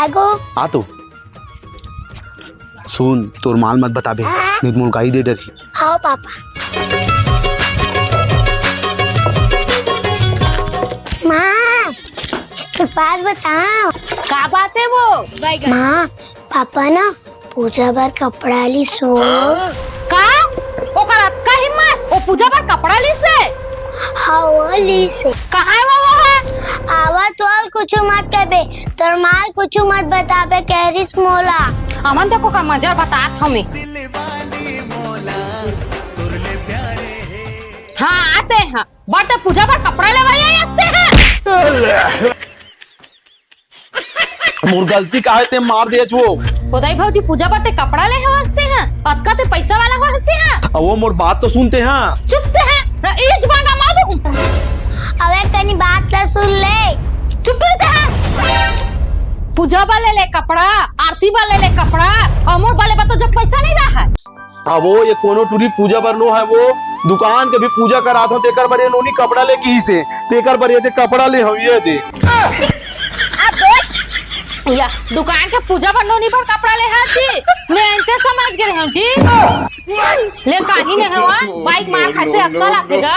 काय गो? आ तो सुन, तोर माल मत बताबे, नहीं तो मोर गाई दे डरी। हाँ पापा। माँ एक बात बताओ। का बात है वो? माँ पापा ना पूजा बार कपड़ा ली सो। का ओकर का हिम्मत? ओ पूजा पर कपड़ा ली से? हाँ वो ली से। कहाँ है वो है? आवा तो और कुछ मत कहबे, तोर माल कुछ मत बताबे, कैरिस मोला। अमन देखो का मजा बतात हमें। हाँ आते हैं, बट पूजा पर कपड़ा लेवाई आते हैं। मोर गलती काहे ते मार दे वो। उदय भाजी पूजा पर ते कपड़ा ले हंसते हैं, पक्का ते पैसा वाला हो हंसते हैं। वो मोर बात तो सुनते हैं। चुप ते हैं, इज बांगा मादू। अबे कनी बात ला सुन ले। चुप रहते हैं। पूजा वाले ले कपड़ा, आरती वाले ले कपड़ा, अमोर वाले पर तो जब पैसा नहीं रहा है। अब वो ये कोनो टूरी पूजा बर नो है, वो दुकान के भी पूजा करा था, तेकर बरे नोनी कपड़ा ले की से, तेकर बरे ते कपड़ा ले हम ये दे। या दुकान के पूजा पर नोनी पर कपड़ा ले है जी, मैं इनते समझ गए हूँ जी। ले कहीं नहीं हुआ, बाइक मार खासे अक्कल आतेगा।